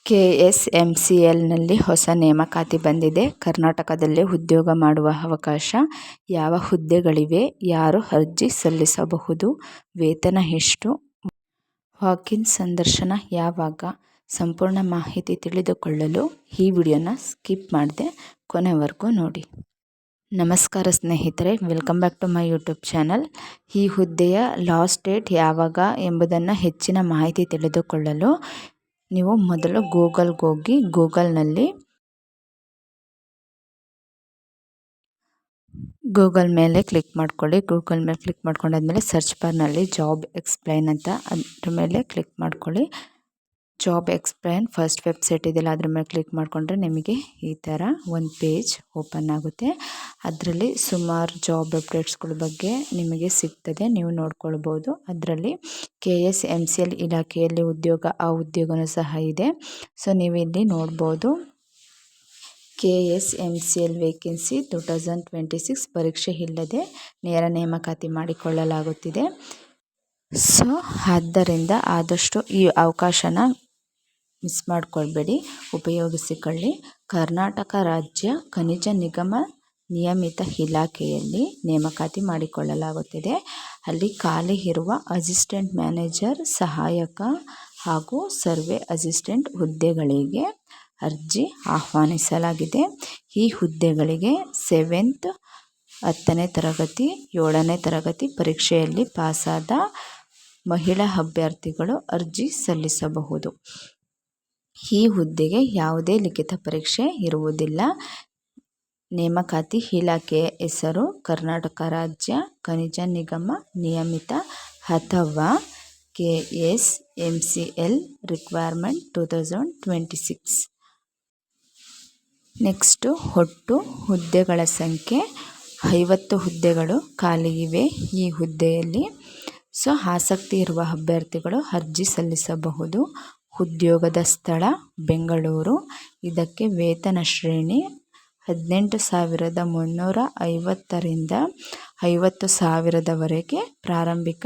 KSMCLನಲ್ಲಿ ಹೊಸ ನೇಮಕಾತಿ ಬಂದಿದೆ. ಕರ್ನಾಟಕದಲ್ಲೇ ಉದ್ಯೋಗ ಮಾಡುವ ಅವಕಾಶ. ಯಾವ ಹುದ್ದೆಗಳಿವೆ? ಯಾರು ಅರ್ಜಿ ಸಲ್ಲಿಸಬಹುದು? ವೇತನ ಎಷ್ಟು? ವಾಕ್-ಇನ್ ಸಂದರ್ಶನ ಯಾವಾಗ? ಸಂಪೂರ್ಣ ಮಾಹಿತಿ ತಿಳಿದುಕೊಳ್ಳಲು ಈ ವಿಡಿಯೋನ ಸ್ಕಿಪ್ ಮಾಡದೆ ಕೊನೆವರೆಗೂ ನೋಡಿ. ನಮಸ್ಕಾರ ಸ್ನೇಹಿತರೆ, welcome back to my YouTube channel. ಈ ಹುದ್ದೆಯ ಲಾಸ್ಟ್ ಡೇಟ್ ಯಾವಾಗ ಎಂಬುದನ್ನು ಹೆಚ್ಚಿನ ಮಾಹಿತಿ ತಿಳಿದುಕೊಳ್ಳಲು ನೀವು ಮೊದಲು ಗೂಗಲ್ಗೆ ಹೋಗಿ ಗೂಗಲ್ ಮೇಲೆ ಕ್ಲಿಕ್ ಮಾಡ್ಕೊಳ್ಳಿ. ಗೂಗಲ್ ಮೇಲೆ ಕ್ಲಿಕ್ ಮಾಡ್ಕೊಂಡಾದ್ಮೇಲೆ ಸರ್ಚ್ ಬಾರ್ನಲ್ಲಿ ಜಾಬ್ ಎಕ್ಸ್ಪ್ಲೈನ್ ಅಂತ ಅದ್ರ ಮೇಲೆ ಕ್ಲಿಕ್ ಮಾಡ್ಕೊಳ್ಳಿ. ಜಾಬ್ ಎಕ್ಸ್ಪ್ಲೈನ್ ಫಸ್ಟ್ ವೆಬ್ಸೈಟ್ ಇದೆಯಲ್ಲ, ಅದ್ರ ಮೇಲೆ ಕ್ಲಿಕ್ ಮಾಡಿಕೊಂಡ್ರೆ ನಿಮಗೆ ಈ ಥರ ಒಂದು ಪೇಜ್ ಓಪನ್ ಆಗುತ್ತೆ. ಅದರಲ್ಲಿ ಸುಮಾರು ಜಾಬ್ ಅಪ್ಡೇಟ್ಸ್ಗಳ ಬಗ್ಗೆ ನಿಮಗೆ ಸಿಗ್ತದೆ, ನೀವು ನೋಡ್ಕೊಳ್ಬೋದು. ಅದರಲ್ಲಿ KSMCL ಇಲಾಖೆಯಲ್ಲಿ ಆ ಉದ್ಯೋಗನೂ ಸಹ ಇದೆ. ಸೊ ನೀವು ಇಲ್ಲಿ ನೋಡ್ಬೋದು, KSMCL ವೇಕೆನ್ಸಿ 2026 ಪರೀಕ್ಷೆ ಇಲ್ಲದೆ ನೇರ ನೇಮಕಾತಿ ಮಾಡಿಕೊಳ್ಳಲಾಗುತ್ತಿದೆ. ಸೊ ಆದ್ದರಿಂದ ಆದಷ್ಟು ಈ ಅವಕಾಶನ ಮಿಸ್ ಮಾಡಿಕೊಳ್ಬೇಡಿ, ಉಪಯೋಗಿಸಿಕೊಳ್ಳಿ. ಕರ್ನಾಟಕ ರಾಜ್ಯ ಖನಿಜ ನಿಗಮ ನಿಯಮಿತ ಇಲಾಖೆಯಲ್ಲಿ ನೇಮಕಾತಿ ಮಾಡಿಕೊಳ್ಳಲಾಗುತ್ತಿದೆ. ಅಲ್ಲಿ ಖಾಲಿ ಇರುವ ಅಸಿಸ್ಟೆಂಟ್ ಮ್ಯಾನೇಜರ್, ಸಹಾಯಕ ಹಾಗೂ ಸರ್ವೆ ಅಸಿಸ್ಟೆಂಟ್ ಹುದ್ದೆಗಳಿಗೆ ಅರ್ಜಿ ಆಹ್ವಾನಿಸಲಾಗಿದೆ. ಈ ಹುದ್ದೆಗಳಿಗೆ 7th 10ನೇ ತರಗತಿ 7ನೇ ತರಗತಿ ಪರೀಕ್ಷೆಯಲ್ಲಿ ಪಾಸಾದ ಮಹಿಳಾ ಅಭ್ಯರ್ಥಿಗಳು ಅರ್ಜಿ ಸಲ್ಲಿಸಬಹುದು. ಈ ಹುದ್ದೆಗೆ ಯಾವುದೇ ಲಿಖಿತ ಪರೀಕ್ಷೆ ಇರುವುದಿಲ್ಲ. ನೇಮಕಾತಿ ಇಲಾಖೆಯ ಹೆಸರು ಕರ್ನಾಟಕ ರಾಜ್ಯ ಖನಿಜ ನಿಗಮ ನಿಯಮಿತ ಅಥವಾ KSMCL ರಿಕ್ವೈರ್ಮೆಂಟ್ 2026. ನೆಕ್ಸ್ಟು ಒಟ್ಟು ಹುದ್ದೆಗಳ ಸಂಖ್ಯೆ 50 ಹುದ್ದೆಗಳು ಖಾಲಿ ಇವೆ ಈ ಹುದ್ದೆಯಲ್ಲಿ. ಸೊ ಆಸಕ್ತಿ ಇರುವ ಅಭ್ಯರ್ಥಿಗಳು ಅರ್ಜಿ ಸಲ್ಲಿಸಬಹುದು. ಉದ್ಯೋಗದ ಸ್ಥಳ ಬೆಂಗಳೂರು. ಇದಕ್ಕೆ ವೇತನ ಶ್ರೇಣಿ 18,350ರಿಂದ 50,000ವರೆಗೆ ಪ್ರಾರಂಭಿಕ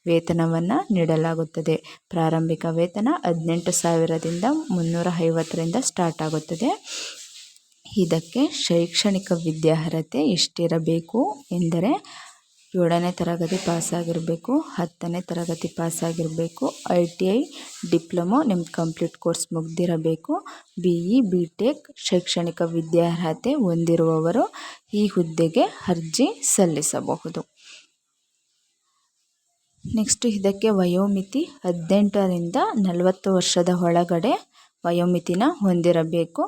ವೇತನವನ್ನು ನೀಡಲಾಗುತ್ತದೆ. ಪ್ರಾರಂಭಿಕ ವೇತನ 18,000ದಿಂದ 350ರಿಂದ ಸ್ಟಾರ್ಟ್ ಆಗುತ್ತದೆ. ಇದಕ್ಕೆ ಶೈಕ್ಷಣಿಕ ವಿದ್ಯಾರ್ಹತೆ ಎಷ್ಟಿರಬೇಕು ಎಂದರೆ 7ನೇ ತರಗತಿ ಪಾಸಾಗಿರಬೇಕು, 10ನೇ ತರಗತಿ ಪಾಸಾಗಿರಬೇಕು, ITI ಡಿಪ್ಲೊಮೊ ನಿಮ್ದು ಕಂಪ್ಲೀಟ್ ಕೋರ್ಸ್ ಮುಗ್ದಿರಬೇಕು. BE BTech ಶೈಕ್ಷಣಿಕ ವಿದ್ಯಾರ್ಹತೆ ಹೊಂದಿರುವವರು ಈ ಹುದ್ದೆಗೆ ಅರ್ಜಿ ಸಲ್ಲಿಸಬಹುದು. ನೆಕ್ಸ್ಟ್ ಇದಕ್ಕೆ ವಯೋಮಿತಿ 18ರಿಂದ 40 ವರ್ಷದ ಒಳಗಡೆ ವಯೋಮಿತಿನ ಹೊಂದಿರಬೇಕು.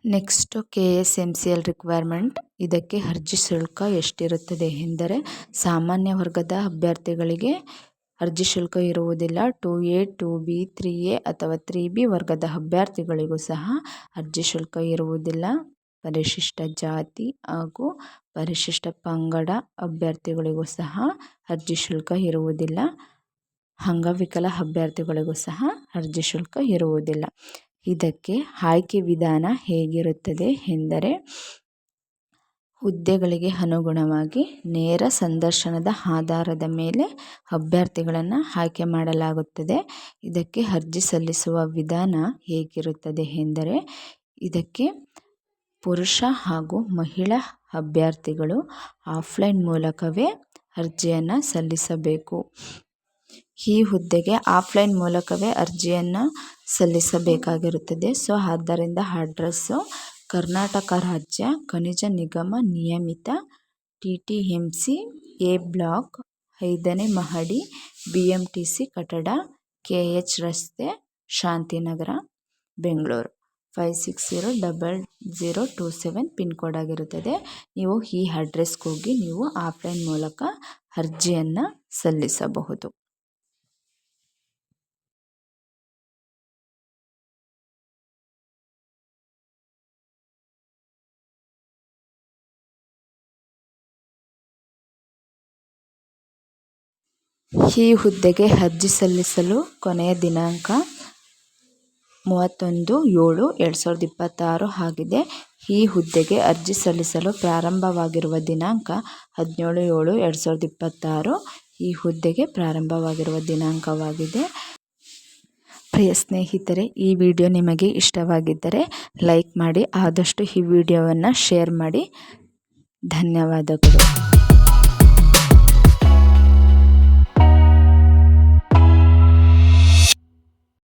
Next KSMCL requirement. ಇದಕ್ಕೆ ಅರ್ಜಿ ಶುಲ್ಕ ಎಷ್ಟಿರುತ್ತದೆ ಎಂದರೆ, ಸಾಮಾನ್ಯ ವರ್ಗದ ಅಭ್ಯರ್ಥಿಗಳಿಗೆ ಅರ್ಜಿ ಶುಲ್ಕ ಇರುವುದಿಲ್ಲ. 2A 2B 3A ಅಥವಾ 3B ವರ್ಗದ ಅಭ್ಯರ್ಥಿಗಳಿಗೂ ಸಹ ಅರ್ಜಿ ಶುಲ್ಕ ಇರುವುದಿಲ್ಲ. ಪರಿಶಿಷ್ಟ ಜಾತಿ ಹಾಗೂ ಪರಿಶಿಷ್ಟ ಪಂಗಡ ಅಭ್ಯರ್ಥಿಗಳಿಗೂ ಸಹ ಅರ್ಜಿ ಶುಲ್ಕ ಇರುವುದಿಲ್ಲ. ಅಂಗವಿಕಲ ಅಭ್ಯರ್ಥಿಗಳಿಗೂ ಸಹ ಅರ್ಜಿ ಶುಲ್ಕ ಇರುವುದಿಲ್ಲ. ಇದಕ್ಕೆ ಆಯ್ಕೆ ವಿಧಾನ ಹೇಗಿರುತ್ತದೆ ಎಂದರೆ, ಹುದ್ದೆಗಳಿಗೆ ಅನುಗುಣವಾಗಿ ನೇರ ಸಂದರ್ಶನದ ಆಧಾರದ ಮೇಲೆ ಅಭ್ಯರ್ಥಿಗಳನ್ನು ಆಯ್ಕೆ ಮಾಡಲಾಗುತ್ತದೆ. ಇದಕ್ಕೆ ಅರ್ಜಿ ಸಲ್ಲಿಸುವ ವಿಧಾನ ಹೇಗಿರುತ್ತದೆ ಎಂದರೆ, ಇದಕ್ಕೆ ಪುರುಷ ಹಾಗೂ ಮಹಿಳಾ ಅಭ್ಯರ್ಥಿಗಳು ಆಫ್ಲೈನ್ ಮೂಲಕವೇ ಅರ್ಜಿಯನ್ನು ಸಲ್ಲಿಸಬೇಕು. ಈ ಹುದ್ದೆಗೆ ಆಫ್ಲೈನ್ ಮೂಲಕವೇ ಅರ್ಜಿಯನ್ನು ಸಲ್ಲಿಸಬೇಕಾಗಿರುತ್ತದೆ. ಸೊ ಆದ್ದರಿಂದ ಅಡ್ರೆಸ್ಸು ಕರ್ನಾಟಕ ರಾಜ್ಯ ಖನಿಜ ನಿಗಮ ನಿಯಮಿತ TTMC A ಬ್ಲಾಕ್ 5ನೇ ಮಹಡಿ BMTC ಕಟ್ಟಡ KH ರಸ್ತೆ ಶಾಂತಿನಗರ ಬೆಂಗಳೂರು 560027 ಪಿನ್ ಕೋಡ್ ಆಗಿರುತ್ತದೆ. ನೀವು ಈ ಅಡ್ರೆಸ್ಗೆ ಹೋಗಿ ನೀವು ಆಫ್ಲೈನ್ ಮೂಲಕ ಅರ್ಜಿಯನ್ನು ಸಲ್ಲಿಸಬಹುದು. ಈ ಹುದ್ದೆಗೆ ಅರ್ಜಿ ಸಲ್ಲಿಸಲು ಕೊನೆಯ ದಿನಾಂಕ 31/7/2026 ಆಗಿದೆ. ಈ ಹುದ್ದೆಗೆ ಅರ್ಜಿ ಸಲ್ಲಿಸಲು ಪ್ರಾರಂಭವಾಗಿರುವ ದಿನಾಂಕ 17/7/2026 ಈ ಹುದ್ದೆಗೆ ಪ್ರಾರಂಭವಾಗಿರುವ ದಿನಾಂಕವಾಗಿದೆ. ಪ್ರಿಯ ಸ್ನೇಹಿತರೆ, ಈ ವಿಡಿಯೋ ನಿಮಗೆ ಇಷ್ಟವಾಗಿದ್ದರೆ ಲೈಕ್ ಮಾಡಿ, ಆದಷ್ಟು ಈ ವಿಡಿಯೋವನ್ನು ಶೇರ್ ಮಾಡಿ. ಧನ್ಯವಾದಗಳು.